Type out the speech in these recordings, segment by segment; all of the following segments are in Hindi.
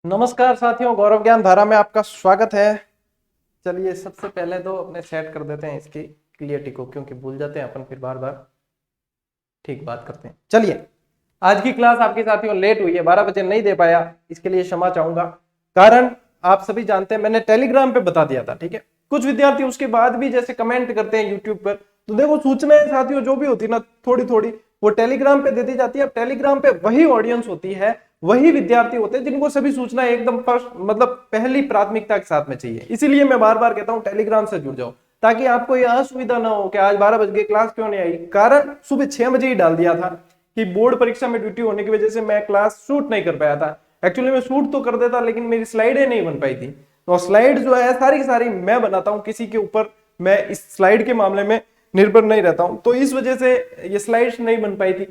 नमस्कार साथियों, गौरव ज्ञान धारा में आपका स्वागत है। चलिए सबसे पहले तो अपने सेट कर देते हैं इसकी क्लियरिटी को, क्योंकि भूल जाते हैं अपन फिर बार बार। ठीक बात करते हैं। चलिए, आज की क्लास आपकी साथियों लेट हुई है, 12 बजे नहीं दे पाया, इसके लिए क्षमा चाहूंगा। कारण आप सभी जानते हैं, मैंने टेलीग्राम पे बता दिया था, ठीक है। कुछ विद्यार्थी उसके बाद भी जैसे कमेंट करते हैं यूट्यूब पर, तो देखो सूचनाएं साथियों जो भी होती है ना, थोड़ी थोड़ी वो टेलीग्राम पे दे दी जाती है। अब टेलीग्राम पे वही ऑडियंस होती है, वही विद्यार्थी होते हैं जिनको सभी सूचना एकदम फर्स्ट मतलब पहली प्राथमिकता के साथ में चाहिए। इसीलिए मैं बार बार कहता हूं टेलीग्राम से जुड़ जाओ, ताकि आपको यह असुविधा ना हो कि आज 12 बजे क्लास क्यों नहीं आई। कारण सुबह 6 बजे ही डाल दिया था कि बोर्ड परीक्षा में ड्यूटी होने की वजह से मैं क्लास शूट नहीं कर पाया था। एक्चुअली मैं शूट तो कर देता, लेकिन मेरी स्लाइडें नहीं बन पाई थी। तो स्लाइड जो है सारी की सारी मैं बनाता हूँ, किसी के ऊपर मैं इस स्लाइड के मामले में निर्भर नहीं रहता हूं। तो इस वजह से ये स्लाइड्स नहीं बन पाई थी,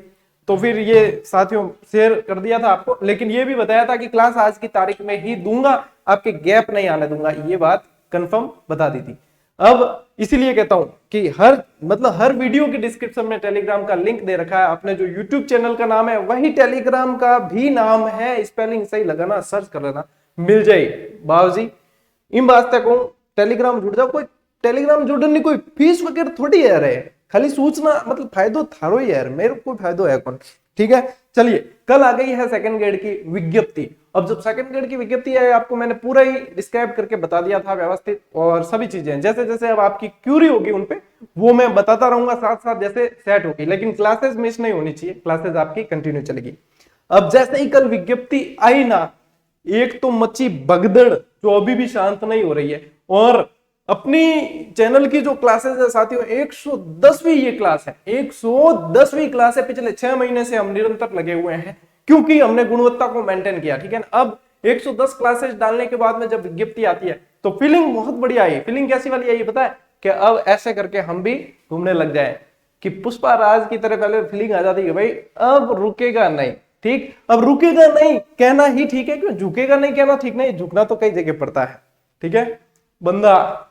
तो फिर ये साथियों शेयर कर दिया था आपको। लेकिन ये भी बताया था कि क्लास आज की तारीख में ही दूंगा, आपके गैप नहीं आने दूंगा, ये बात कंफर्म बता दी थी। अब इसीलिए कहता हूं कि हर वीडियो के डिस्क्रिप्शन में टेलीग्राम का लिंक दे रखा है। अपने जो यूट्यूब चैनल का नाम है वही टेलीग्राम का भी नाम है, स्पेलिंग सही लगाना, सर्च कर लेना, मिल जाए। बाबूजी इन वास्ते को टेलीग्राम जुड़ जाओ। कोई टेलीग्राम जुड़ने कोई फीस वगैरह थोड़ी है रे, खाली सूचना मतलब फायदो थारो ही है, मेरे को कोई फायदो है कौन। ठीक है, चलिए कल आ गई है सेकंड ग्रेड की विज्ञप्ति। अब जब सेकंड ग्रेड की विज्ञप्ति है, आपको मैंने पूरा ही डिस्क्राइब करके बता दिया था व्यवस्थित, और सभी चीजें जैसे जैसे अब आपकी क्यूरी होगी उनपे वो मैं बताता रहूंगा साथ साथ जैसे सेट होगी। लेकिन क्लासेस मिस नहीं होनी चाहिए, क्लासेस आपकी कंटिन्यू चलेगी। अब जैसे ही कल विज्ञप्ति आई ना, एक तो मची भगदड़ जो अभी भी शांत नहीं हो रही है। और अपनी चैनल की जो क्लासेस है साथियों, 110वीं ये क्लास है, 110वीं क्लास है। पिछले 6 महीने से हम निरंतर लगे हुए हैं, क्योंकि हमने गुणवत्ता को मेंटेन किया। ठीक है ना। अब 110 क्लासेस डालने के बाद में जब विज्ञप्ति आती है तो फीलिंग बहुत बढ़िया आई। फीलिंग कैसी वाली आई पता है? कि अब ऐसे करके हम भी घूमने लग जाए, कि पुष्पा राज की तरह पहले फीलिंग आ जाती है भाई अब रुकेगा नहीं। ठीक, अब रुकेगा नहीं कहना ही ठीक है, क्यों झुकेगा नहीं कहना ठीक नहीं, झुकना तो कई जगह पड़ता है। ठीक है, बंदा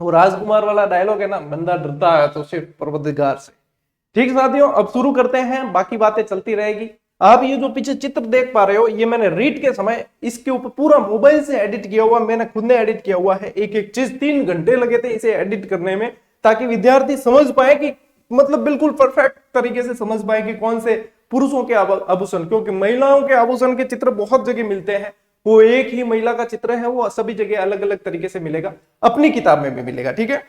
वो राजकुमार वाला डायलॉग है ना, बंदा डरता है तो सिर्फ परवरदिगार से। ठीक साथियों, अब शुरू करते हैं, बाकी बातें चलती रहेगी। आप ये जो पीछे चित्र देख पा रहे हो, ये मैंने रीड के समय इसके ऊपर पूरा मोबाइल से एडिट किया हुआ, मैंने खुद ने एडिट किया हुआ है। एक एक चीज 3 घंटे लगे थे इसे एडिट करने में, ताकि विद्यार्थी समझ पाए कि मतलब बिल्कुल परफेक्ट तरीके से समझ पाए कि कौन से पुरुषों के आभूषण, क्योंकि महिलाओं के आभूषण के चित्र बहुत जगह मिलते हैं, वो एक ही महिला का चित्र है, वो सभी जगह अलग अलग तरीके से मिलेगा, अपनी किताब में भी मिलेगा। ठीक है,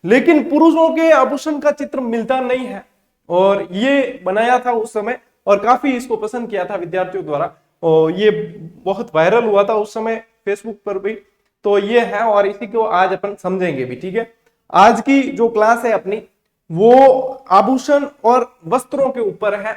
लेकिन पुरुषों के आभूषण का चित्र मिलता नहीं है, और ये बनाया था उस समय, और काफी इसको पसंद किया था विद्यार्थियों द्वारा, और ये बहुत वायरल हुआ था उस समय फेसबुक पर भी। तो ये है, और इसी को आज अपन समझेंगे भी। ठीक है, आज की जो क्लास है अपनी वो आभूषण और वस्त्रों के ऊपर है।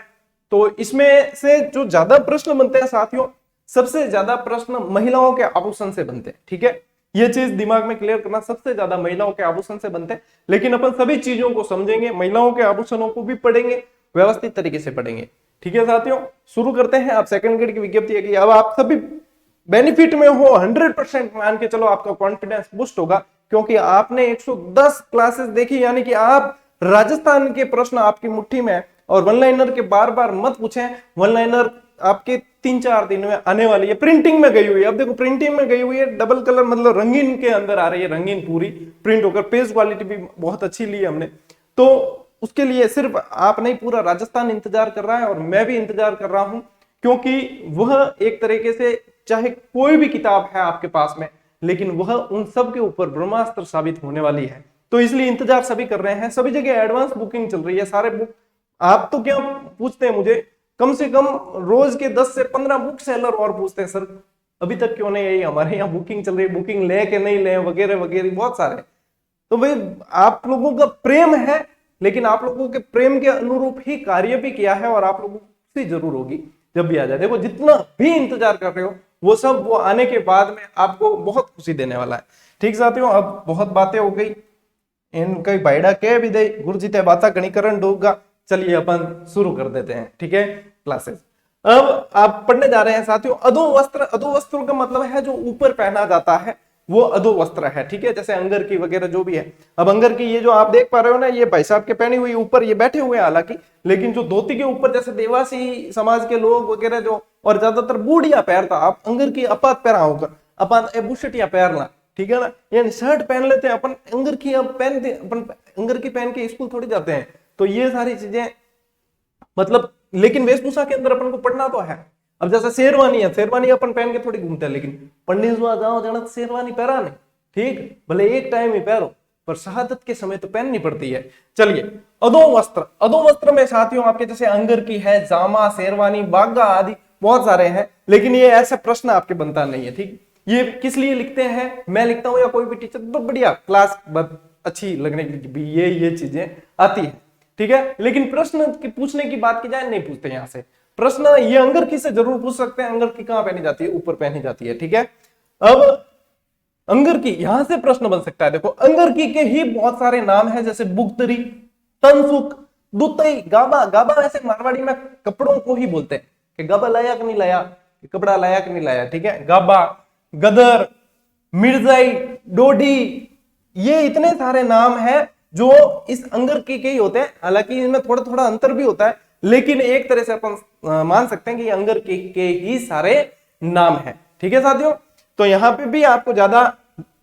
तो इसमें से जो ज्यादा प्रश्न बनते हैं साथियों, सबसे ज्यादा प्रश्न महिलाओं के आभूषण से बनते हैं। ठीक है, ये चीज दिमाग में क्लियर करना, सबसे ज्यादा महिलाओं के आभूषण से बनते हैं। लेकिन अपन सभी चीजों को समझेंगे, महिलाओं के आभूषणों को भी पढ़ेंगे, व्यवस्थित तरीके से पढ़ेंगे। ठीक है साथियों, शुरू करते हैं। आप सेकंड ग्रेड की विज्ञप्ति है कि अब आप सभी बेनिफिट में हो, 100% मान के चलो, आपका कॉन्फिडेंस बूस्ट होगा, क्योंकि आपने 110 क्लासेस देखी, यानी कि आप राजस्थान के प्रश्न आपकी मुट्ठी में है। और वन लाइनर के बार बार मत पूछें, वन लाइनर आपके 3-4 दिन में आने वाली है, प्रिंटिंग में गई हुई है। अब देखो प्रिंटिंग में गई हुई है, डबल कलर मतलब रंगीन के अंदर आ रही है, रंगीन पूरी प्रिंट होकर, पेज क्वालिटी भी बहुत अच्छी ली है हमने। तो उसके लिए सिर्फ आप नहीं, पूरा राजस्थान इंतजार कर रहा है, और मैं भी इंतजार कर रहा हूं, क्योंकि वह एक तरीके से चाहे कोई भी किताब है आपके पास में, लेकिन वह उन सब के ऊपर ब्रह्मास्त्र साबित होने वाली है। तो इसलिए इंतजार सभी कर रहे हैं, सभी जगह एडवांस बुकिंग चल रही है, सारे बुक। आप तो क्या पूछते हैं मुझे, कम से कम रोज के 10 से 15 बुक सेलर और पूछते हैं, सर अभी तक क्यों नहीं आई, हमारे यहाँ बुकिंग चल रही है, बुकिंग ले के नहीं ले, वगैरह वगैरह बहुत सारे। तो भाई आप लोगों का प्रेम है, लेकिन आप लोगों के प्रेम के अनुरूप ही कार्य भी किया है, और आप लोगों को खुशी जरूर होगी जब भी आ जाए। देखो जितना भी इंतजार कर रहे हो वो सब वो आने के बाद में आपको बहुत खुशी देने वाला है। ठीक साथियों, अब बहुत बातें हो गई, इनका बाइडा कह भी दे, गुरुजीते बाता गणीकरण डूबगा। चलिए अपन शुरू कर देते हैं। ठीक है, क्लासेस अब आप पढ़ने जा रहे हैं साथियों। अधो वस्त्र, अधो वस्त्रों का मतलब है जो ऊपर पहना जाता है, वो अधो वस्त्र है। ठीक है, जैसे अंगर की वगैरह जो भी है। अब अंगर की ये जो आप देख पा रहे हो ना, ये भाई साहब के पहनी हुई ऊपर ये बैठे हुए हैं हालांकि, लेकिन जो धोती के ऊपर जैसे देवासी समाज के लोग वगैरह जो और ज्यादातर बूढ़िया पैर था। आप अंगर की अपात पैरा होकर अपात बुशटिया पैरना, ठीक है ना, यानी शर्ट पहन लेते हैं अपन, अंगर की अब पहनते अपन, अंगर की पहन के स्कूल थोड़ी जाते हैं। तो ये सारी चीजें मतलब, लेकिन वेशभूषा के अंदर अपन को पढ़ना तो है। अब जैसे शेरवानी है, शेरवानी अपन पहन के थोड़ी घूमते हैं, लेकिन पढ़ने जाओ जाना तो शेरवानी पहरा नहीं, ठीक, भले एक टाइम ही पहरो, पर शहादत के समय तो पहननी पड़ती है। चलिए, अधोम वस्त्र, अधोम वस्त्र में साथियों आपके जैसे अंगर की है, जामा, शेरवानी, बागा आदि बहुत सारे हैं, लेकिन ये ऐसा प्रश्न आपके बनता नहीं है, ठीक। ये किस लिए लिखते हैं, मैं लिखता हूं या कोई भी टीचर, तो बढ़िया क्लास अच्छी लगने के लिए भी ये चीजें आती है, ठीक है। लेकिन प्रश्न की पूछने की बात की जाए, नहीं पूछते यहाँ से प्रश्न। ये अंगर की से जरूर पूछ सकते हैं, अंगर की कहां पहनी जाती है, ऊपर पहनी जाती है, ठीक है। अब अंगर की यहां से प्रश्न बन सकता है, देखो अंगर की के ही बहुत सारे नाम हैं, जैसे बुगतरी, तनसुक, दुतई, गाबा। गाबा ऐसे मारवाड़ी में कपड़ों को ही बोलते हैं कि गाबा लाया कि नहीं लाया, कपड़ा लाया कि नहीं लाया, ठीक है। गाबा, गदर, मिर्जाई, डोडी, ये इतने सारे नाम हैं जो इस अंगर की के ही होते हैं। हालांकि इनमें थोड़ा थोड़ा अंतर भी होता है, लेकिन एक तरह से अपन मान सकते हैं कि ये अंगर के ही सारे नाम हैं, ठीक है साथियों। तो यहाँ पे भी आपको ज्यादा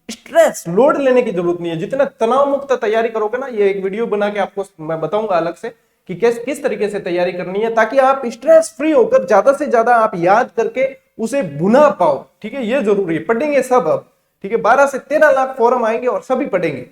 स्ट्रेस लोड लेने की जरूरत नहीं है, जितना तनाव मुक्त तैयारी करोगे ना, ये एक वीडियो बना के आपको मैं बताऊंगा अलग से कि किस तरीके से तैयारी करनी है, ताकि आप स्ट्रेस फ्री होकर ज्यादा से ज्यादा आप याद करके उसे भुना पाओ, ठीक है। ये जरूरी है, पढ़ेंगे सब अब, ठीक है। 12 से 13 लाख फॉर्म आएंगे और सभी पढ़ेंगे,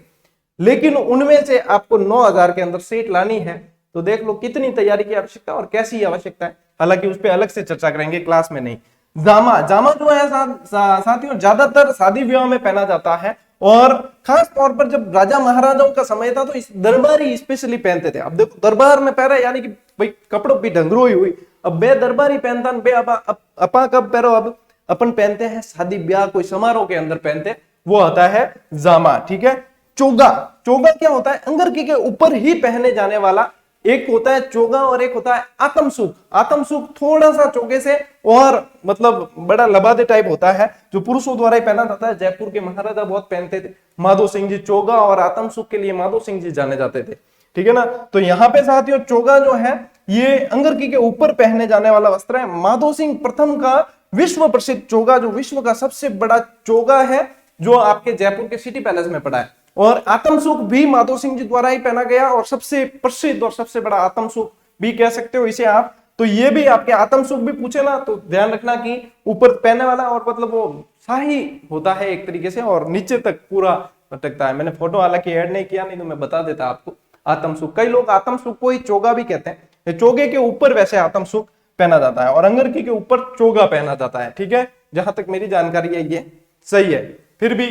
लेकिन उनमें से आपको 9000 के अंदर सीट लानी है। तो देख लो कितनी तैयारी की आवश्यकता और कैसी आवश्यकता है, हालांकि उस पर अलग से चर्चा करेंगे क्लास में, नहीं। जामा, जामा जो है साथियों ज्यादातर शादी विवाह में पहना जाता है, और खास तौर पर जब राजा महाराजाओं का समय था तो इस दरबारी स्पेशली पहनते थे। अब देखो दरबार में पहना, यानी कि भाई कपड़ों की ढंगरोई हुई, अब बे दरबारी पहनता बे अपा कब पहनो, अब अपन पहनते हैं शादी ब्याह कोई समारोह के अंदर पहनते, वो आता है जामा, ठीक है। चोगा, चोगा क्या होता है, अंगर की के ऊपर ही पहने जाने वाला, एक होता है चोगा और एक होता है आतमसुख। आतमसुख थोड़ा सा चोगे से और मतलब बड़ा लबादे टाइप होता है, जो पुरुषों द्वारा ही पहना जाता है। जयपुर के महाराजा बहुत पहनते थे, माधो सिंह जी चोगा और आतमसुख के लिए माधो सिंह जी जाने जाते थे, ठीक है ना। तो यहाँ पे साथियों चोगा जो है ये अंगर की के ऊपर पहने जाने वाला वस्त्र है। माधो सिंह प्रथम का विश्व प्रसिद्ध चोगा, जो विश्व का सबसे बड़ा चोगा है, जो आपके जयपुर के सिटी पैलेस में पड़ा है। और आतमसुख भी माधो सिंह जी द्वारा ही पहना गया, और सबसे प्रसिद्ध और सबसे बड़ा आतमसुख भी कह सकते हो इसे आप। तो ये भी आपके आतमसुख भी पूछे ना तो ध्यान रखना कि ऊपर पहनने वाला, और मतलब वो शाही होता है एक तरीके से, और नीचे तक पूरा लटकता है। मैंने फोटो हालांकि ऐड नहीं किया, नहीं तो मैं बता देता आपको। आतमसुख, कई लोग आतमसुख को ही चोगा भी कहते हैं। चोगे के ऊपर वैसे आतमसुख पहना जाता है, और अंगरखी के ऊपर चोगा पहना जाता है, ठीक है। जहां तक मेरी जानकारी है ये सही है। फिर भी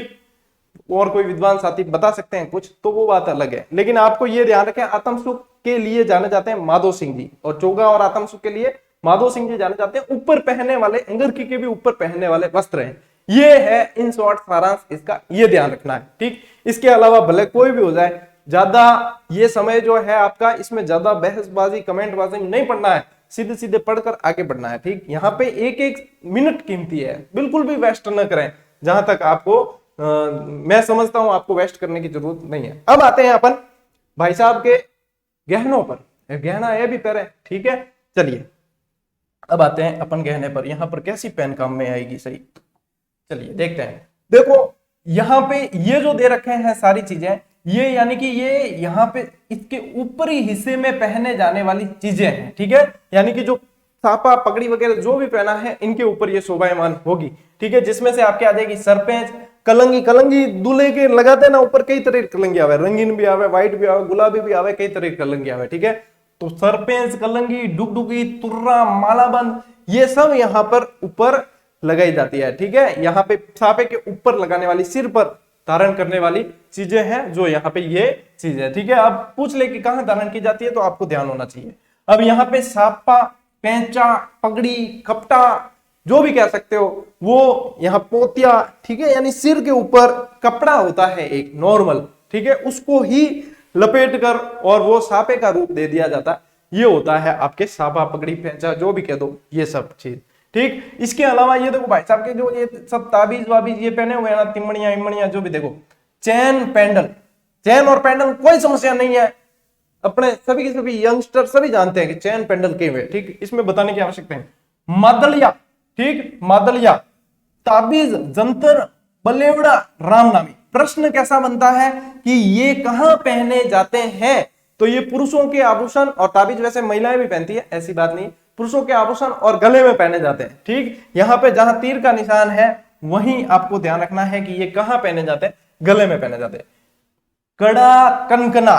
और कोई विद्वान साथी बता सकते हैं कुछ, तो वो बात अलग है। लेकिन आपको ये ध्यान रखें, आतमसुख के लिए जाने जाते हैं माधो सिंह जी, और चोगा और आतमसुख के लिए माधो सिंह जी जाने जाते हैं। ऊपर पहनने वाले, अंगरखी के भी ऊपर पहनने वाले वस्त्र हैं। ये है इन शॉर्ट सारांश इसका, ये ध्यान रखना है, ठीक। इसके अलावा भले कोई भी हो जाए, ज्यादा ये समय जो है आपका, इसमें ज्यादा बहसबाजी कमेंटबाजी नहीं पढ़ना है, सीधे सीधे पढ़कर आगे बढ़ना है, ठीक। यहाँ पे एक एक मिनट कीमती है, बिल्कुल भी वेस्ट न करें। जहां तक आपको मैं समझता हूं आपको वेस्ट करने की जरूरत नहीं है। अब आते हैं अपन भाई साहब के गहनों पर, गहना ये भी पहने, ठीक है। चलिए अब आते हैं अपन गहने पर, यहां पर कैसी पेन काम में आएगी, सही। चलिए देखते हैं। देखो यहाँ पे ये जो दे रखे हैं सारी चीजें, ये यानी कि ये यहाँ पे इसके ऊपरी हिस्से में पहने जाने वाली चीजें हैं, ठीक है। यानी कि जो सापा पगड़ी वगैरह जो भी पहना है, इनके ऊपर ये शोभायमान होगी, ठीक है। जिसमें से आपके आ जाएगी सरपेंच, कलंगी। कलंगी दूल्हे के लगाते ना ऊपर, कई तरह की कलंगी आवे, रंगीन भी आवे, व्हाइट भी आवे, गुलाबी भी आवे, कई तरह की कलंगी आवे, ठीक है। तो सरपेंच, कलंगी, डुगडुगी, तुर्रा, मालाबंद, ये सब यहाँ पर ऊपर लगाई जाती है, ठीक है। यहाँ पे सापे के ऊपर लगाने वाली, सिर पर धारण करने वाली चीजें हैं, जो यहाँ पे ये चीज है, ठीक है। अब पूछ ले कि कहाँ धारण की जाती है, तो आपको ध्यान होना चाहिए। अब यहाँ पे सापा, पैंचा, पगड़ी, कपटा, जो भी कह सकते हो, वो यहाँ पोतिया, ठीक है। यानी सिर के ऊपर कपड़ा होता है एक नॉर्मल, ठीक है, उसको ही लपेट कर और वो सापे का रूप दे दिया जाता है। ये होता है आपके सापा, पगड़ी, पैंचा, जो भी कह दो, ये सब चीज, ठीक। इसके अलावा ये देखो भाई साहब के जो ये सब ताबीज वाबीज ये पहने हुए हैं ना, तिमड़िया इमड़िया जो भी, देखो चैन पेंडल, चैन और पेंडल कोई समस्या नहीं है, अपने सभी के सभी यंगस्टर सभी जानते हैं कि चैन पेंडल के हुए, ठीक। इसमें बताने की आवश्यकता है। मादलिया, ठीक, मादलिया, ताबीज, जंतर, बलेवड़ा, रामनामी। प्रश्न कैसा बनता है कि ये कहां पहने जाते हैं? तो ये पुरुषों के आभूषण और ताबीज वैसे महिलाएं भी पहनती है, ऐसी बात नहीं, पुरुषों के आभूषण और गले में पहने जाते हैं, ठीक। यहां पे जहां तीर का निशान है वहीं आपको ध्यान रखना है कि ये कहां पहने जाते हैं, गले में पहने जाते हैं। कड़ा, कनकना,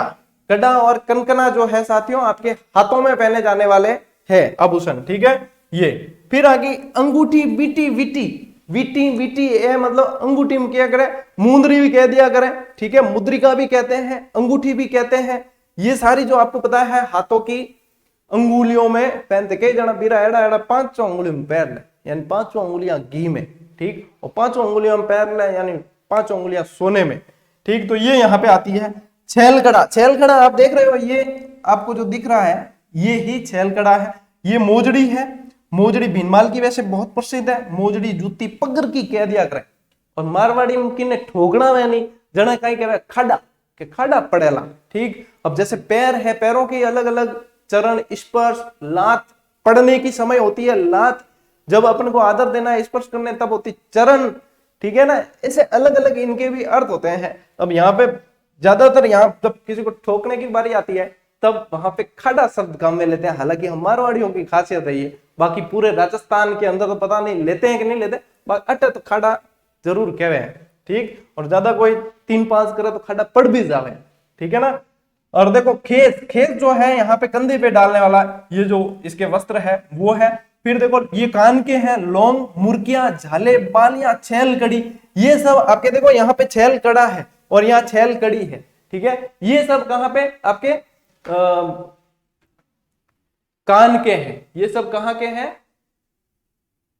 कड़ा और कनकना जो है साथियों आपके हाथों में पहने जाने वाले है आभूषण, ठीक है। ये फिर आगे अंगूठी, बीटी, विटी, विटी विटी ये मतलब अंगूठी में क्या करे, मुंदरी भी कह दिया करें, ठीक है, मुद्रिका भी कहते हैं, अंगूठी भी कहते हैं। ये सारी जो आपको पता है हाथों की अंगुलियों में पहनते, कई जना बीरा एड़ा एड़ा 5 उंगली में पैर ले, यानी 5 उंगलियां घी में, ठीक, और 5 उंगलियों में पैर ले यानी 5 उंगलियां सोने में, ठीक। तो ये यहाँ पे आती है छेलकड़ा। छेलकड़ा आप देख रहे हो, ये आपको जो दिख रहा है ये ही छेलकड़ा है। ये मोजड़ी है, मोजड़ी भीनमाल की वैसे बहुत प्रसिद्ध है, मोजड़ी जूती पगर की कह दिया करे, और मारवाड़ी में किने ठोकना में नहीं जना कहीं कहे खाड़ा के खाड़ा पड़ेला, ठीक। अब जैसे पैर है, पैरों की अलग अलग चरण, स्पर्श, लात पड़ने की समय होती है, लात जब अपन को आदर देना है, स्पर्श करने तब होती चरण, ठीक है ना। ऐसे अलग अलग इनके भी अर्थ होते हैं। अब यहाँ पे ज्यादातर यहाँ जब किसी को ठोकने की बारी आती है तब वहां पे खाड़ा शब्द काम में लेते हैं, हालांकि हम मारवाड़ियों की खासियत है ये, बाकी पूरे राजस्थान के अंदर तो पता नहीं लेते हैं कि नहीं लेते, अटे तो खाड़ा जरूर कहवे हैं, ठीक। और ज्यादा कोई 3-5 करे तो खाड़ा पड़ भी जावे, ठीक है ना। और देखो खेस, खेस जो है यहाँ पे कंधे पे डालने वाला ये जो इसके वस्त्र है वो है। फिर देखो ये कान के हैं, लौंग, मुर्गियां, झाले, बालियां, छेल कड़ी, ये सब आपके देखो यहाँ पे छेल कड़ा है और यहाँ छेल कड़ी है, ठीक है। ये सब कहाँ पे आपके कान के हैं, ये सब कहाँ के हैं,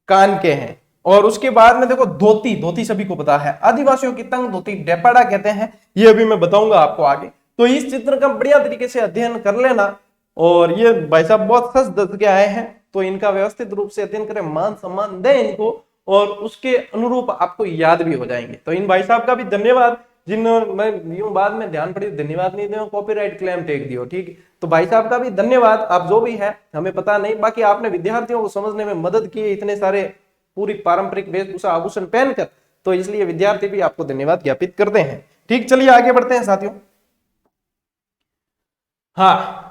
कान के हैं। और उसके बाद में देखो धोती, धोती सभी को पता है, आदिवासियों की तंग धोती डेपाड़ा कहते हैं, ये अभी मैं बताऊंगा आपको आगे। तो इस चित्र का बढ़िया तरीके से अध्ययन कर लेना। और ये भाई साहब बहुत सच दस के आए हैं, तो इनका व्यवस्थित रूप से अध्ययन करें, मान सम्मान दें इनको, और उसके अनुरूप आपको याद भी हो जाएंगे। तो इन भाई साहब का भी धन्यवाद, जिन्होंने मैं यूं बाद में ध्यान पड़ी धन्यवाद नहीं दे, कॉपीराइट क्लेम टेक दियो, ठीक। तो भाई साहब का भी धन्यवाद, आप जो भी है हमें पता नहीं, बाकी आपने विद्यार्थियों को समझने में मदद की इतने सारे पूरी पारंपरिक वेशभूषा आभूषण पहनकर, तो इसलिए विद्यार्थी भी आपको धन्यवाद ज्ञापित करते हैं, ठीक। चलिए आगे बढ़ते हैं साथियों। हाँ,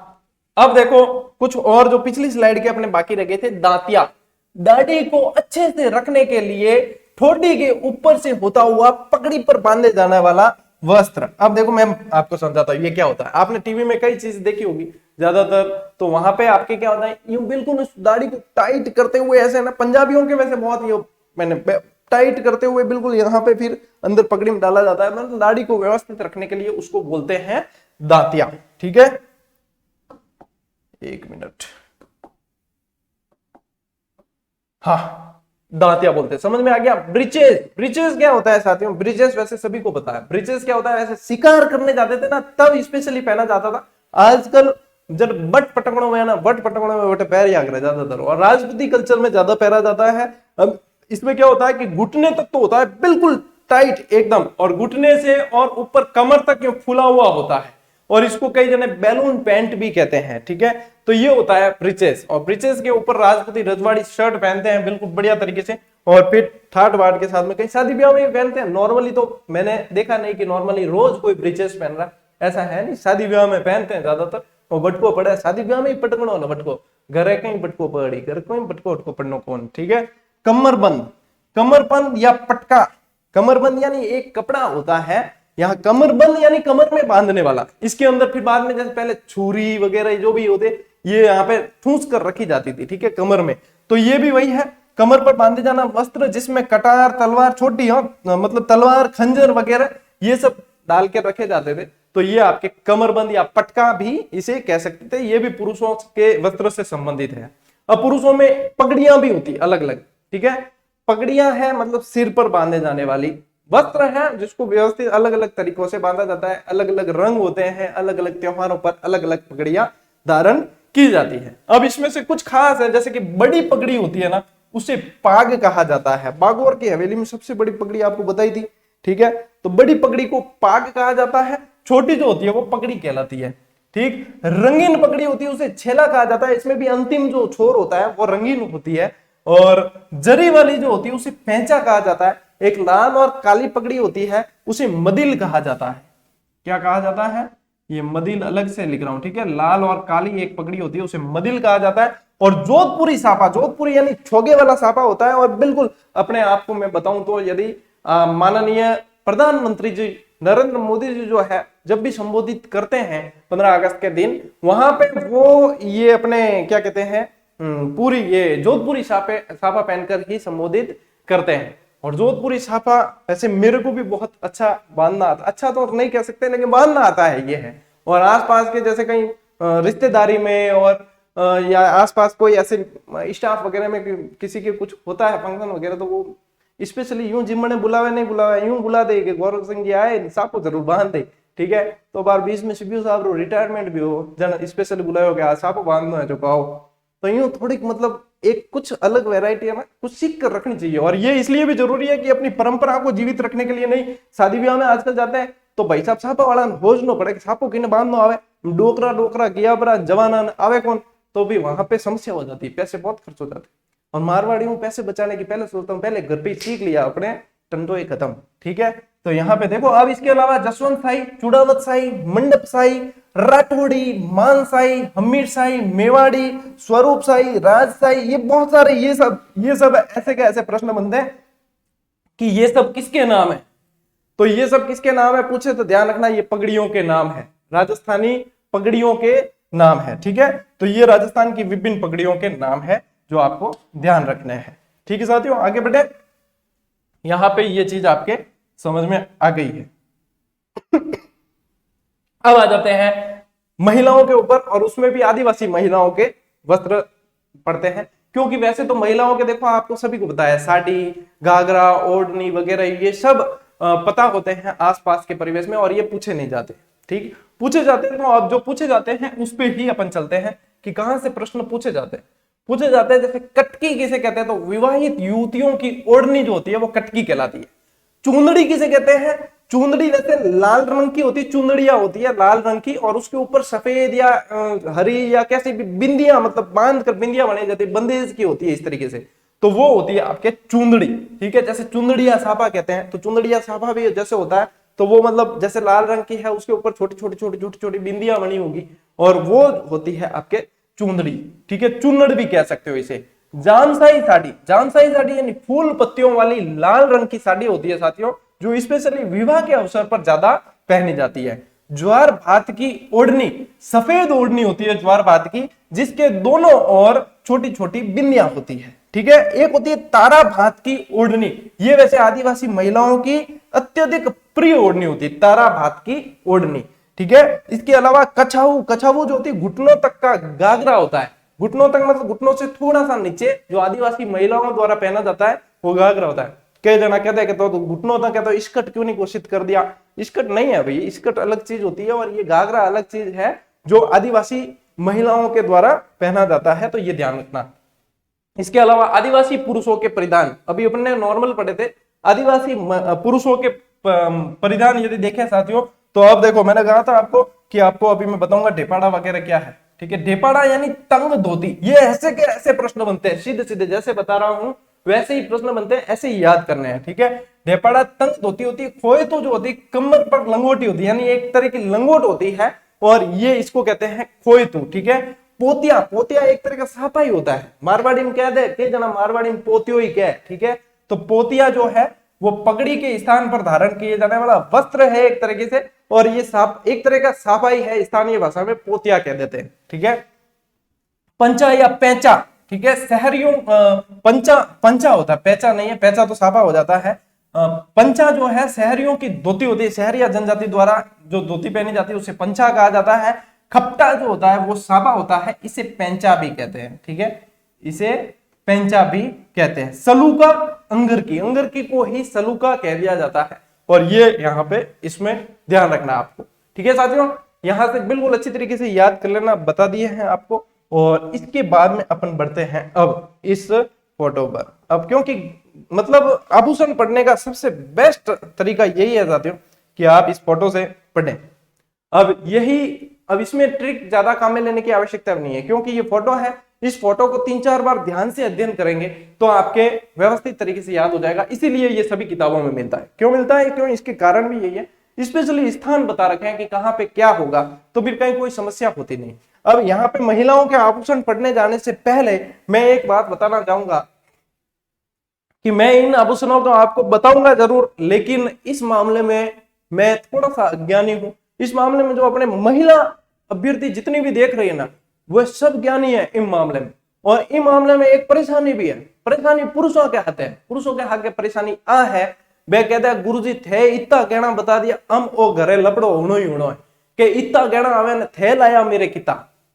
अब देखो कुछ और जो पिछली स्लाइड के अपने बाकी रह गए थे, दांतिया, दाढ़ी को अच्छे से रखने के लिए ठोडी के ऊपर से होता हुआ पकड़ी पर बांधे जाने वाला वस्त्र। अब देखो मैं आपको समझाता हूँ ये क्या होता है। आपने टीवी में कई चीज देखी होगी ज्यादातर, तो वहां पे आपके क्या होता है, यूं बिल्कुल उस दाढ़ी को टाइट करते हुए ऐसे ना, पंजाबियों के वैसे बहुत ये मैंने टाइट करते हुए बिल्कुल यहाँ पे फिर अंदर पकड़ी में डाला जाता है, मतलब दाढ़ी को व्यवस्थित रखने के लिए उसको बोलते हैं दांतिया, ठीक है। 1 मिनट, हाँ दांतिया बोलते हैं, समझ में आ गया। ब्रिचेस, ब्रिचेस क्या होता है साथियों, ब्रिचेस वैसे सभी को पता है, ब्रिचेस क्या होता है, वैसे शिकार करने जाते थे ना तब स्पेशली पहना जाता था। आजकल जब बट पटकड़ों में है ना, बट पटकड़ों में बटे पैर याग रहे ज्यादातर, और राजपूती कल्चर में ज्यादा पहना जाता है। अब इसमें क्या होता है कि घुटने तक तो होता है बिल्कुल टाइट एकदम, और घुटने से और ऊपर कमर तक ये फूला हुआ होता है, और इसको कई जने बैलून पैंट भी कहते हैं, ठीक है। तो ये होता है ब्रिचेस, और ब्रिचेस के ऊपर राजपूती रजवाड़ी शर्ट पहनते हैं बिल्कुल बढ़िया तरीके से, और फिर ठाट बाट के साथ में कई शादी ब्याह में पहनते हैं। नॉर्मली तो मैंने देखा नहीं कि नॉर्मली रोज कोई ब्रिचेस पहन रहा, ऐसा है नहीं, शादी ब्याह में पहनते हैं ज्यादातर। और बटको पड़ा है शादी ब्याह में ही पटकनो ना बटको, घर है कहीं बटको पड़ी, घर कहीं बटको उटको पड़नो कौन, ठीक है। कमरबंद, कमरबंद या पटका, कमरबंद यानी एक कपड़ा होता है, यहाँ कमरबंद यानी कमर में बांधने वाला। इसके अंदर फिर बाद में जैसे पहले छुरी वगैरह जो भी होते ये यहाँ पे ठूस कर रखी जाती थी, ठीक है, कमर में। तो ये भी वही है, कमर पर बांधे जाना वस्त्र जिसमें कटार, तलवार, छोटी मतलब तलवार, खंजर वगैरह ये सब डाल के रखे जाते थे। तो ये आपके कमरबंद या पटका भी इसे कह सकते थे, ये भी पुरुषों के वस्त्र से संबंधित है। अब पुरुषों में पगड़ियां भी होती अलग अलग, ठीक है। पगड़ियां है मतलब सिर पर बांधे जाने वाली वस्त्र है, जिसको व्यवस्थित अलग अलग तरीकों से बांधा जाता है, अलग अलग रंग होते हैं, अलग अलग त्योहारों पर अलग अलग पगड़ियां धारण की जाती है। अब इसमें से कुछ खास है, जैसे कि बड़ी पगड़ी होती है ना, उसे पाग कहा जाता है। बागोर की हवेली में सबसे बड़ी पगड़ी आपको बताई थी, ठीक है। तो बड़ी पगड़ी को पाग कहा जाता है, छोटी जो होती है वो पगड़ी कहलाती है, ठीक। रंगीन पगड़ी होती है उसे छेला कहा जाता है, इसमें भी अंतिम जो छोर होता है वो रंगीन होती है। और जरी वाली जो होती है उसे पैंचा कहा जाता है। एक लाल और काली पगड़ी होती है उसे मदिल कहा जाता है। क्या कहा जाता है? ये मदिल अलग से लिख रहा हूं, ठीक है। लाल और काली एक पगड़ी होती है उसे मदिल कहा जाता है। और जोधपुरी साफा, जोधपुरी यानी छोगे वाला साफा होता है। और बिल्कुल अपने आप को मैं बताऊं तो यदि माननीय प्रधानमंत्री जी नरेंद्र मोदी जी जो है जब भी संबोधित करते हैं 15 अगस्त के दिन, वहां पे वो ये अपने क्या कहते हैं पूरी ये जोधपुरी साफा पहनकर ही संबोधित करते हैं। और जोधपुरी साफा ऐसे मेरे को भी बहुत अच्छा बांधना आता, अच्छा तो नहीं कह सकते लेकिन बांधना आता है, ये है। और आसपास के जैसे कहीं रिश्तेदारी में और या आसपास कोई ऐसे स्टाफ वगैरह में किसी के कुछ होता है फंक्शन वगैरह, तो वो स्पेशली यूं जिम्मने बुलावे नहीं बुलावे यूं बुला दे कि गौरव सिंह जी आए सापो जरूर बांध दे, ठीक है। तो बार बीच में सीपीओ साहब रिटायरमेंट भी हो जन स्पेशली बुलाए हो गया सापो बांधना है जो कहो, तो यूं थोड़ी मतलब एक कुछ अलग वैरायटी है ना, कुछ सीख कर रखनी चाहिए। और ये इसलिए भी जरूरी है कि अपनी परंपरा को जीवित रखने के लिए। नहीं शादी ब्याह में आजकल जाते हैं तो भाई साहब सापा वाला होज नो पड़े सापो किने बांधनो आवे, डोकरा डोकरा किया बरा जवाना आवे कौन, तो भी वहां पे समस्या हो जाती है, पैसे बहुत खर्च हो जाते हैं। और मारवाड़ी हूँ पैसे बचाने की पहले सोचता हूँ पहले घर पे सीख लिया अपने टंडोई खत्म, ठीक है। तो यहाँ पे देखो अब इसके अलावा जसवंत साई, चुड़ावत साई, मंडप साई, राठौड़ी, मान साई, हमीर साई, मेवाड़ी, स्वरूप साई, राज साई, ये बहुत सारे ये सब ऐसे के ऐसे प्रश्न बनते हैं कि ये सब किसके नाम है। तो ये सब किसके नाम है पूछे तो ध्यान रखना ये पगड़ियों के नाम है, राजस्थानी पगड़ियों के नाम है, ठीक है। तो ये राजस्थान की विभिन्न पगड़ियों के नाम है जो आपको ध्यान रखने हैं, ठीक है साथियों। आगे बढ़े, यहां पे ये चीज आपके समझ में आ गई है। अब आ जाते हैं महिलाओं के ऊपर, और उसमें भी आदिवासी महिलाओं के वस्त्र पड़ते हैं। क्योंकि वैसे तो महिलाओं के देखो आपको सभी को पता है साड़ी, घाघरा, ओढ़नी वगैरह ये सब पता होते हैं आसपास के परिवेश में, और ये पूछे नहीं जाते, ठीक पूछे जाते हैं। तो अब जो पूछे जाते हैं उस पे ही अपन चलते हैं कि कहां से प्रश्न पूछे जाते हैं। जैसे कटकी किसे कहते हैं, तो विवाहित युवतियों की ओढ़नी जो होती है वो कटकी कहलाती है। चुंदड़ी किसे कहते हैं, चुंदड़ी वैसे लाल रंग की होती है, चुंदड़िया होती है लाल रंग की, और उसके ऊपर सफेद या हरी या कैसी भी बिंदियां मतलब बांध कर बिंदियां बनाई जाती है, बंदेज की होती है इस तरीके से, तो वो होती है आपके चुंदड़ी, ठीक है। जैसे चुंदड़िया साफा कहते हैं, तो चुंदड़िया साफा भी जैसे होता है तो वो मतलब जैसे लाल रंग की है उसके ऊपर छोटी छोटी बिंदियां बनी होगी, और वो होती है आपके चुंदड़ी, ठीक है। चुन्नड़ भी कह सकते हो इसे। जामसाई साड़ी यानी फूल पत्तियों वाली लाल रंग की साड़ी होती है साथियों, जो स्पेशली विवाह के अवसर पर ज्यादा पहनी जाती है। ज्वार भात की ओढ़नी सफेद ओढ़नी होती है ज्वार भात की, जिसके दोनों ओर छोटी छोटी बिंदियां होती है, ठीक है। एक होती है तारा भात की ओढ़नी, ये वैसे आदिवासी महिलाओं की अत्यधिक प्रिय ओढ़नी होती है, तारा भात की ओढ़नी, ठीक है। इसके अलावा कछाऊ जो होती है घुटनों तक का घाघरा होता है, घुटनों तक मतलब घुटनों से थोड़ा सा नीचे जो आदिवासी महिलाओं द्वारा पहना जाता है वो घाघरा होता है। कई जना कहते हैं कि तो घुटनों तक है तो स्कर्ट क्यों नहीं घोषित कर दिया, स्कर्ट नहीं है भाई, स्कर्ट अलग चीज होती है और ये घाघरा अलग चीज है जो आदिवासी महिलाओं के द्वारा पहना जाता है, तो ये ध्यान रखना। इसके अलावा आदिवासी पुरुषों के परिधान, अभी अपन ने नॉर्मल पढ़े थे, आदिवासी पुरुषों के परिधान यदि देखें साथियों, तो अब देखो मैंने कहा था आपको कि आपको अभी मैं बताऊंगा ढेपाड़ा वगैरह क्या है, ठीक है। ढेपाड़ा यानी तंग धोती, ये ऐसे के ऐसे प्रश्न बनते हैं, सीधे सीधे जैसे बता रहा हूं वैसे ही प्रश्न बनते हैं, ऐसे ही याद करने हैं, ठीक है। ढेपाड़ा तंग धोती होती है, खोएतो जो होती है कमर पर लंगोटी होती है, यानी एक तरह की लंगोट होती है, और ये इसको कहते हैं खोएतू, ठीक है। पोतिया एक तरह का साफा ही होता है, मारवाड़ी में कह दे के जना मारवाड़ी में पोतियो ही कह, ठीक है। तो पोतिया जो है वो पगड़ी के स्थान पर धारण किए जाने वाला वस्त्र है एक तरीके से, और ये साफ एक तरह का साफा ही है, स्थानीय भाषा में पोतिया कह देते हैं, ठीक है। पंचा या पैंचा, ठीक है, शहरियों पंचा होता है, पैंचा नहीं है, पैंचा तो साफा हो जाता है। पंचा जो है शहरियों की धोती होती है, शहरी या जनजाति द्वारा जो धोती पहनी जाती है उसे पंचा कहा जाता है। खपटा जो होता है वो साफा होता है, इसे पैंचा भी कहते हैं, ठीक है, इसे पैंचा भी कहते हैं। सलूका अंगर की को ही सलूका कह दिया जाता है, और ये यहाँ पे इसमें ध्यान रखना आपको, ठीक है साथियों। यहां से बिल्कुल अच्छी तरीके से याद कर लेना, बता दिए हैं आपको। और इसके बाद में अपन बढ़ते हैं अब इस फोटो पर, अब क्योंकि मतलब आभूषण पढ़ने का सबसे बेस्ट तरीका यही है साथियों कि आप इस फोटो से पढ़ें। अब इसमें ट्रिक ज्यादा काम में लेने की आवश्यकता नहीं है, क्योंकि ये फोटो है, इस फोटो को 3-4 बार ध्यान से अध्ययन करेंगे तो आपके व्यवस्थित तरीके से याद हो जाएगा। इसीलिए ये सभी किताबों में मिलता है। क्यों मिलता है, क्यों, इसके कारण भी यही है, स्पेशली स्थान बता रखे हैं कि कहाँ पे क्या होगा, तो फिर कहीं कोई समस्या होती नहीं। अब यहाँ पे महिलाओं के आभूषण पढ़ने जाने से पहले मैं एक बात बताना चाहूंगा कि मैं इन आभूषणों को आपको बताऊंगा जरूर, लेकिन इस मामले में मैं थोड़ा सा अज्ञानी हूं। इस मामले में जो अपने महिला अभ्यर्थी जितनी भी देख रही है ना, वह सब ज्ञानी है इन मामले में। और इन मामले में एक परेशानी भी है, परेशानी पुरुषों के हाथ है। पुरुषों के हाथ के परेशानी आ है, वे कहते हैं गुरुजी थे इतना कहना बता दिया, हम ओ घरे लपड़ो होनो ही होनो है कि इतना कहना आवे थे लाया मेरे किता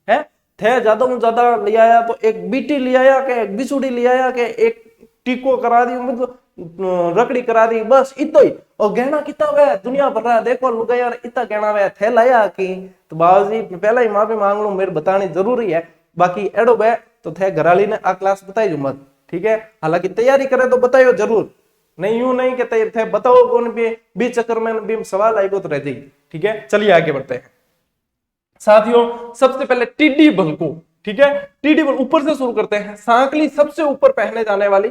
है, थे ज्यादा ज्यादा ले आया तो एक बीटी ले आया के एक बिछुड़ी ले आया के एक टीको करा दी, मतलब रकड़ी करा दी, बस इतो ही। और गहना कितना वे दुनिया भर रहा देखो लुगा यार इतना गहना वे थे लाया की, तो बाबूजी पहला ही माफी मांग लो, मेरे बतानी जरूरी है। बाकी एडो वे तो थे घराली ने आ क्लास बताई जो मत, ठीक है। हालांकि तैयारी करे तो बताइयो जरूर, नहीं यूं नहीं कि तैयार थे बताओ कौन भी चक्कर में भी सवाल आएगा तो रह जाएगी, ठीक है। चलिए आगे बढ़ते हैं साथियों। सबसे पहले टिड्डी बल को, ठीक है, टिड्डी बल ऊपर से शुरू करते हैं। सांकली सबसे ऊपर पहने जाने वाली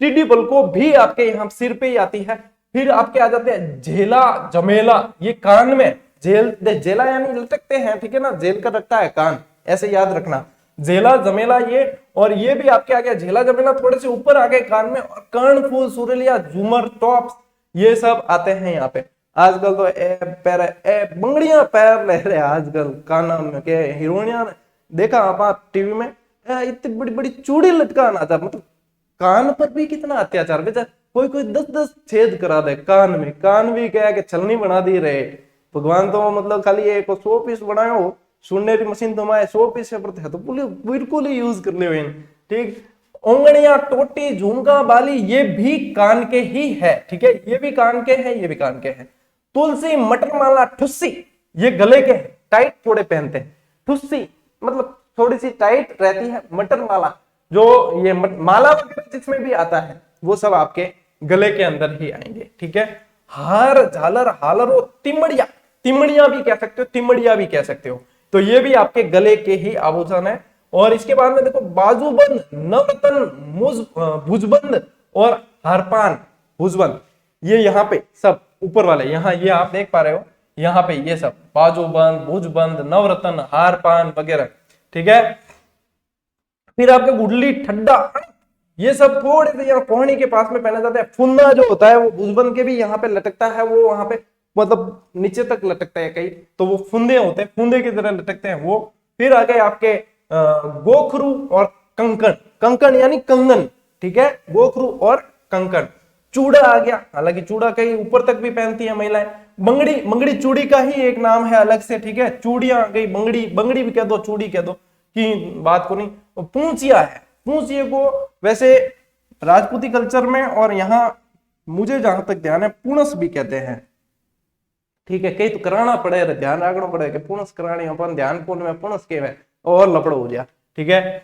टिड्डी बल को भी आपके यहाँ सिर पे ही आती है। फिर आपके आ जाते हैं झेला जमेला, ये कान में जेला यानी लटकते हैं, ठीक है ना, जेल का रखता है कान, ऐसे याद रखना झेला जमेला ये। और ये भी आपके आ गया झेला जमेला थोड़े से ऊपर आ गए कान में। और कर्ण फूल सुरेलिया झूमर टॉप्स ये सब आते हैं यहाँ पे। आजकल तो बंगड़ियां पैर ले रहे आजकल काना में के हीरोइनिया देखा आप टीवी में इतनी बड़ी बड़ी चूड़ी लटकाना आता, मतलब कान पर भी कितना अत्याचार। बेचारा कोई कोई 10-10 छेद करा दे कान में, कान भी क्या कि छलनी बना दी रहे भगवान। तो मतलब खाली एक 100 पीस बनायो सुनने की मशीन तो मैं 100 पीस है तो बिल्कुल ही यूज कर ले, ठीक। ओंगड़ियां टोटी झुमका बाली ये भी कान के ही है, ठीक है, ये भी कान के हैं, ये भी कान के हैं। तुलसी मटर माला ठुस्सी ये गले के हैं, टाइट थोड़े पहनते हैं। ठुस्सी मतलब थोड़ी सी टाइट रहती है। मटर माला जो ये माला वगैरह जिसमें भी आता है वो सब आपके गले के अंदर ही आएंगे, ठीक है। हार झालर हालरो तिमड़िया, तिमड़िया भी कह सकते हो, तिमड़िया भी कह सकते हो, तो ये भी आपके गले के ही आभूषण है। और इसके बाद में देखो बाजूबंद नवरत्न भुजबंद और हारपान भुजबंद ये यहाँ पे सब ऊपर वाले, यहाँ ये आप देख पा रहे हो, यहाँ पे ये सब बाजूबंद भुजबंद नवरत्न हारपान वगैरह, ठीक है। फिर आपके गुडली ठड्डा ये सब थोड़े से यहाँ कोहनी के पास में पहना जाता है। फुंदा जो होता है वो भुजबंद के भी यहाँ पे लटकता है, वो वहां पे मतलब नीचे तक लटकता है कहीं, तो वो फुंदे होते हैं, फुंदे की तरह लटकते हैं वो। फिर आगे आपके गोखरू और कंकण, कंकण यानी कंगन, ठीक है, गोखरू और कंकण। चूड़ा आ गया, हालांकि चूड़ा कहीं ऊपर तक भी पहनती है महिलाएं। बंगड़ी, बंगड़ी चूड़ी का ही एक नाम है अलग से, ठीक है, चूड़ियां गई बंगड़ी, बंगड़ी भी कह दो चूड़ी कह दो की बात को नहीं। पूंचिया है, पूंचिए को वैसे राजपूती कल्चर में और यहाँ मुझे जहां तक ध्यान है पुणस भी कहते हैं, ठीक है। कई तो कराना पड़े, ध्यान रखना पड़े कि पुणस करानी अपन ध्यान पूर्ण में पुणस के और लपड़ो हो गया, ठीक है।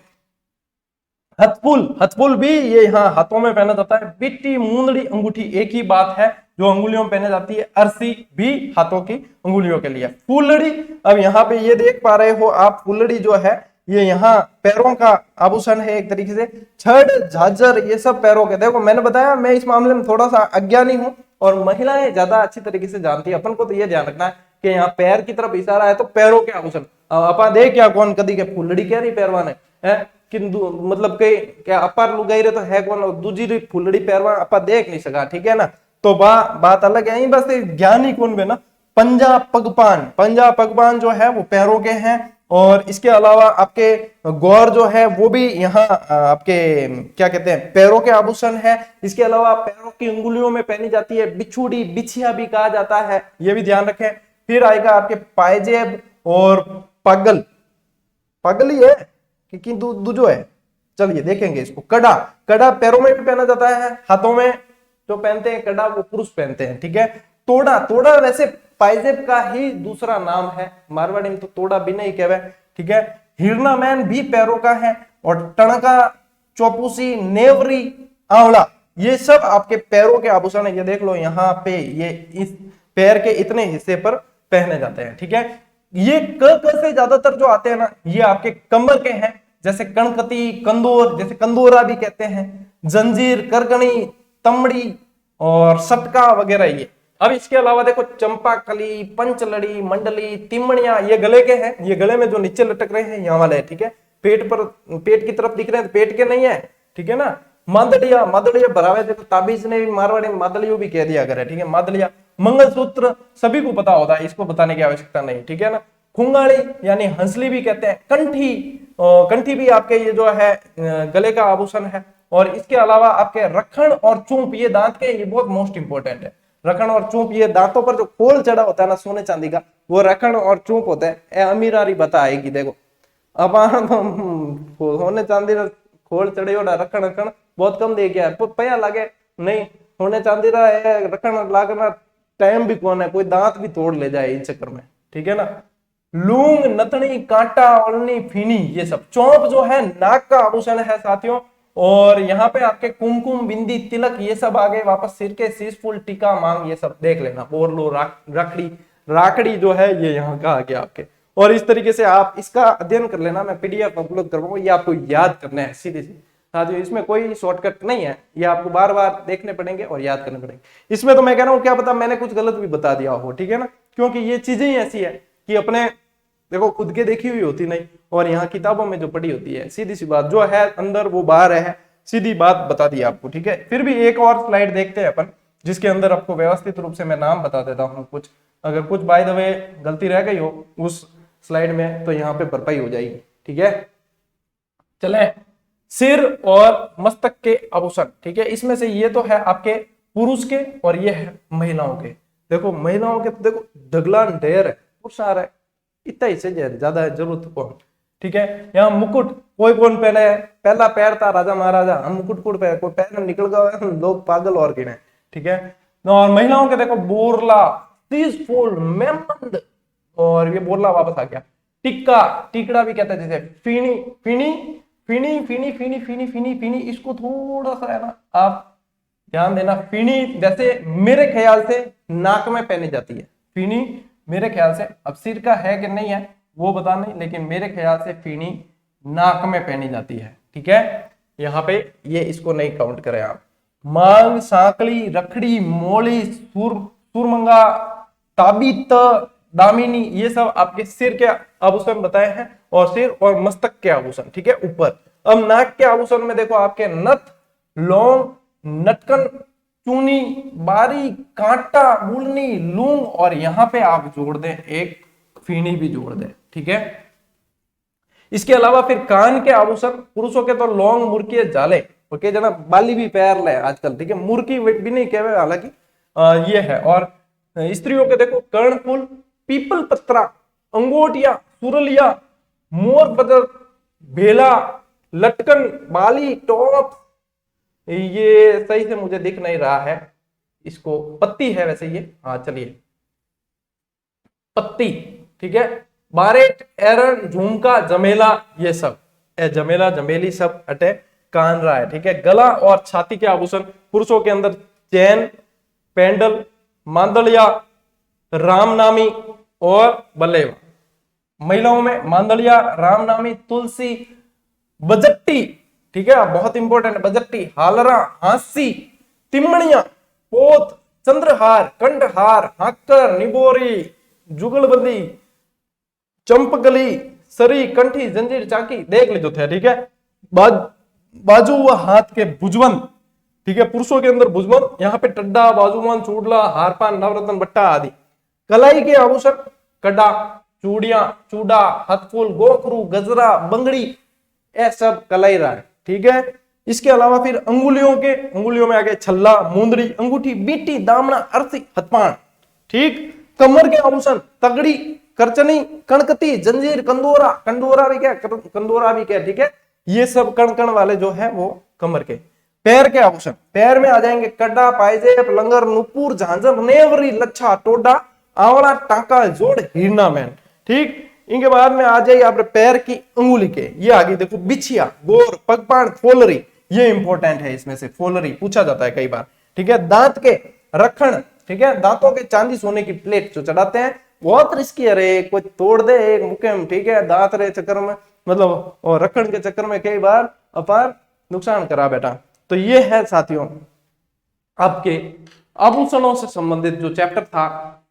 हथफुल, हथफुल भी ये यहाँ हाथों में पहना जाता है। बिट्टी मुंदड़ी अंगूठी एक ही बात है जो अंगुलियों में पहने जाती है। अरसी भी हाथों की अंगुलियों के लिए। फुलड़ी, अब यहाँ पे ये देख पा रहे हो आप, फुलड़ी जो है ये यहाँ पैरों का आभूषण है एक तरीके से। छड़ झाझर ये सब पैरों के। देखो मैंने बताया मैं इस मामले में थोड़ा सा अज्ञानी हूँ और महिलाएं ज्यादा अच्छी तरीके से जानती है। अपन को तो ये ध्यान रखना है कि यहाँ पैर की तरफ इशारा है तो पैरों के आभूषण। अपा देख क्या कौन कदी के फुलड़ी कह रही पैरवाने है कि मतलब के क्या अपार लुगाई रे तो है कौन दूसरी फुलड़ी पैरवा अपा देख नहीं सका, ठीक है ना। तो बात अलग है, बस ज्ञानी कौन बे ना। पंजा पगपान, पंजा पगपान जो है वो पैरों के हैं। और इसके अलावा आपके गौर जो है वो भी यहाँ आपके क्या कहते हैं पैरों के आभूषण है। इसके अलावा पैरों की अंगुलियों में पहनी जाती है बिछुड़ी, बिछिया भी कहा जाता है, ये भी ध्यान रखें। फिर आएगा आपके पायजेब और पगल, पगल ही है कि दूजो है, चलिए देखेंगे इसको। कड़ा, कड़ा पैरों में भी पहना जाता है, हाथों में जो पहनते हैं कड़ा वो पुरुष पहनते हैं, ठीक है। तोड़ा, तोड़ा वैसे पायजेब का ही दूसरा नाम है, मारवाड़ी में तो तोड़ा भी नहीं कहवे, ठीक है। हिरना मैन भी पैरों का है। और टणका, चौपूसी, नेवरी, आंवला ये सब आपके पैरों के आभूषण है। ये देख लो यहाँ पे ये इस पैर के इतने हिस्से पर पहने जाते हैं, ठीक है। ये क से ज्यादातर जो आते हैं ना ये आपके कमर के हैं। जैसे कणकती, कंदोर, जैसे कंदोरा भी कहते हैं, जंजीर, करगणी, तमड़ी और सटका वगैरह ये। अब इसके अलावा देखो चंपाकली, पंचलड़ी, मंडली, तिमणिया, ये गले के हैं, ये गले में जो नीचे लटक रहे हैं यहाँ वाले है, ठीक है। पेट पर, पेट की तरफ दिख रहे हैं तो पेट के नहीं है, ठीक है ना। मादड़िया, मादड़िया भरावे देखो ताबीज ने भी मारवाड़ी में मादड़ियों भी कह दिया करे, ठीक है। मादड़िया, मंगलसूत्र सभी को पता होता है, इसको बताने की आवश्यकता नहीं, ठीक है ना। खुंगाड़ी यानी हंसली भी कहते हैं। कंठी, कंठी भी आपके ये जो है गले का आभूषण है। और इसके अलावा आपके रखण और चूंप, ये दांत के, ये बहुत मोस्ट इंपोर्टेंट है। रखण और चूंप, ये दांतों पर जो खोल चढ़ा होता है ना सोने चांदी का, वो रखण और चूंप होता है। अमीरारी बता आएगी देखो। अब सोने चांदी खोल चढ़े हो रखण रखण बहुत कम दे गया है, पया लागे नहीं होने चांदी रहा है, रखण लागना टाइम भी कौन है, कोई दांत भी तोड़ ले जाए इन चक्कर में, ठीक है ना। लूंग, नथनी, कांटा, ओढ़नी, फीनी, ये सब। चौंप जो है नाक का आभूषण है साथियों। और यहाँ पे आपके कुमकुम, बिंदी, तिलक, ये सब आ गए वापस। सिर के शीश फूल, टीका, मांग, ये सब देख लेना। बोरलो, राखड़ी, राखड़ी जो है ये यहाँ का आ गया आपके। और इस तरीके से आप इसका अध्ययन कर लेना, मैं पीडीएफ अपलोड करवाऊंगा, ये आपको याद करना है सीधे सीधे साथियों। इसमें कोई शॉर्टकट नहीं है, ये आपको बार बार देखने पड़ेंगे और याद करने पड़ेंगे। इसमें तो मैं कह रहा हूँ क्या पता मैंने कुछ गलत भी बता दिया हो, ठीक है ना, क्योंकि ये चीजें ही ऐसी है कि अपने देखो खुद के देखी हुई होती नहीं, और यहाँ किताबों में जो पढ़ी होती है सीधी सी बात जो है अंदर वो बाहर है, सीधी बात बता दी आपको, ठीक है। फिर भी एक और स्लाइड देखते हैं अपन, जिसके अंदर आपको व्यवस्थित रूप से मैं नाम बता देता हूँ कुछ, अगर कुछ बाय द वे गलती रह गई हो उस स्लाइड में तो यहाँ पे भरपाई हो जाएगी, ठीक है। चले, सिर और मस्तक के आभूषण, ठीक है। इसमें से ये तो है आपके पुरुष के और ये है महिलाओं के। देखो महिलाओं के तो देखो ढगला ढेर है, पुरुष आ रहा है, इतना ही से ज्यादा है जरूरत कौन, ठीक है। यहाँ मुकुट कोई कौन पहने है, पहला पैर था राजा महाराजा, हम मुकुट कुट पे कोई पैर निकल गया लोग पागल और गिने, ठीक है। और महिलाओं के देखो बोरला, तीसफूल, मेमंद, और ये बोरला वापस आ गया। टिक्का, टिकड़ा भी कहता है, जैसे फीनी, फीनी, फीनी, फीनी, फीनी, फीनी, फीनी, फीनी, इसको थोड़ा सा है ना आप ध्यान देना। फीनी जैसे मेरे ख्याल से नाक में पहनी जाती है, फीनी मेरे ख्याल से, अब सिर का है कि नहीं है वो बता नहीं, लेकिन मेरे ख्याल से फीनी नाक में पहनी जाती है, ठीक है। यहाँ पे ये इसको नहीं काउंट करें आप। मांग, सांकली, रखड़ी, मोली, सुरमंगा, ताबीत, दामिनी, ये सब आपके सिर के आभूषण बताए हैं, और सिर और मस्तक के आभूषण, ठीक है, ऊपर। अब नाक के आभूषण में देखो आपके नथ, लौंग, नटकन, चूनी, बारी, कांटा, मूलनी, लूंग, और यहां पे आप जोड़ दें एक फीनी भी जोड़ दें, ठीक है। इसके अलावा फिर कान के आभूषण, पुरुषों के तो लौंग, मुर्की, जाले, ओके जना, बाली भी पैर ले आजकल, ठीक है, मुर्की भी नहीं कहे हालांकि ये है। और स्त्रियों के देखो कर्णफूल, पीपल पत्रा, अंगोटिया, सुरलिया, मोर बदर, भेला, लटकन, बाली, टॉप, ये सही से मुझे दिख नहीं रहा है, इसको पत्ती है वैसे ये, हाँ चलिए पत्ती, ठीक है। बारेट, एरन, झुमका, जमेला, ये सब जमेला जमेली सब अटे कान रहा है, ठीक है। गला और छाती के आभूषण, पुरुषों के अंदर चैन, पेंडल, मांदलिया, रामनामी और बल्लेवा। महिलाओं में मांदलिया, रामनामी, तुलसी, बजट्टी, ठीक है, बहुत इंपॉर्टेंट, बजट्टी, हालरा, हांसी, तिमणिया, पोत, चंद्रहार, कंठहार, हाकर, निबोरी, जुगलबंदी, चंपकली, सरी, कंठी, जंजीर, चाकी, देख लीजिए थे, ठीक है। बाजू व हाथ के भुजबंद, ठीक है, पुरुषों के अंदर भुजबंद, यहाँ पे टड्डा, बाजूमान, चूड़ला, हारपान, नवरत्न, बट्टा आदि। कलाई के आभूषण, कड़ा, चूड़ियां, चूड़ा, हथफूल, गोखरू, गजरा, बंगड़ी, ये सब कलाई रहा है, ठीक है। इसके अलावा फिर अंगुलियों में आगे छल्ला, मुंदरी, अंगूठी, बीटी, दामना, अर्थी, हथपान, ठीक। कमर के आभूषण, तगड़ी, करचनी, कणकती, जंजीर, कंदोरा, कंदोरा भी क्या, ठीक है, ये सब कण वाले जो है वो कमर के। पैर के आभूषण, पैर में आ जाएंगे कड्डा, पायजेब, लंगर, नुपुर, झांझर, नेवरी, लच्छा, टोडा, आवड़ा, टांका, जोड़, हीरना मैन, ठीक। इनके बाद में आ जाइए आप पैर की अंगुली के, ये आगे देखो बिछिया, गोर, पगपान, फोलरी, ये इंपॉर्टेंट है, इसमें से फोलरी पूछा जाता है कई बार, ठीक है। दांत के रखण, ठीक है, दांतों के चांदी सोने की प्लेट जो चढ़ाते हैं, बहुत रिस्की है रे, कोई तोड़ दे एक मुक्के में, ठीक है, दांत रे चक्कर में मतलब और रखने के चक्कर में कई बार अपार नुकसान करा बेटा। तो ये है साथियों आपके आभूषणों से संबंधित जो चैप्टर था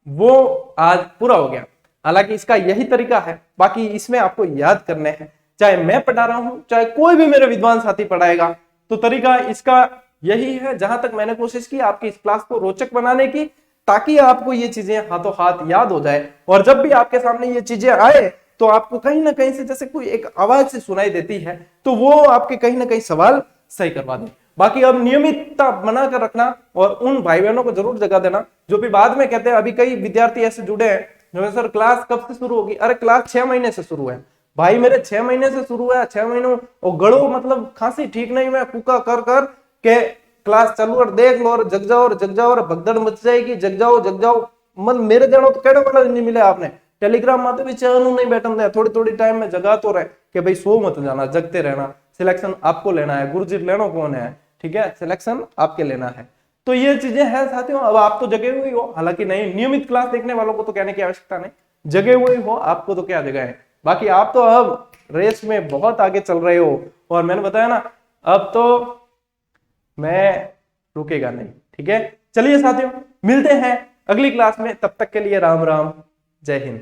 वो आज पूरा हो गया। हालांकि इसका यही तरीका है, बाकी इसमें आपको याद करने हैं, चाहे मैं पढ़ा रहा हूं चाहे कोई भी मेरे विद्वान साथी पढ़ाएगा, तो तरीका इसका यही है। जहां तक मैंने कोशिश की आपकी इस क्लास को रोचक बनाने की, ताकि आपको ये चीजें हाथों हाथ याद हो जाए, और जब भी आपके सामने ये चीजें आए तो आपको कहीं ना कहीं से जैसे कोई एक आवाज से सुनाई देती है, तो वो आपके कहीं ना कहीं सवाल सही करवा दे। बाकी अब नियमितता बनाकर रखना, और उन भाई बहनों को जरूर जगा देना जो भी बाद में कहते हैं, अभी कई विद्यार्थी ऐसे जुड़े हैं जो सर क्लास कब से शुरू होगी, अरे क्लास 6 महीने से शुरू है भाई मेरे, 6 महीने से शुरू है, 6 महीनों और गड़ो मतलब खांसी ठीक नहीं, मैं कुका कर कर के क्लास चालू और देख लो और जग जाओ और जग जाओ और भगदड़ मच जाएगी, जग जाओ जग जाओ। मतलब मेरे जनो तो कहने वाला नहीं मिले आपने, टेलीग्राम माते भी चैनल नहीं बैठन दे, थोड़ी थोड़ी टाइम में जगा तो रहे कि भाई सो मत जाना, जगते रहना, सिलेक्शन आपको लेना है, गुरुजी लेना कौन है, ठीक है, सिलेक्शन आपके लेना है। तो ये चीजें हैं साथियों। अब आप तो जगे हुए हो, हालांकि नहीं नियमित क्लास देखने वालों को तो कहने की आवश्यकता नहीं, जगे हुए हो आपको तो क्या जगह है, बाकी आप तो अब रेस में बहुत आगे चल रहे हो, और मैंने बताया ना अब तो मैं रुकेगा नहीं, ठीक है। चलिए साथियों मिलते हैं अगली क्लास में, तब तक के लिए राम राम, जय हिंद।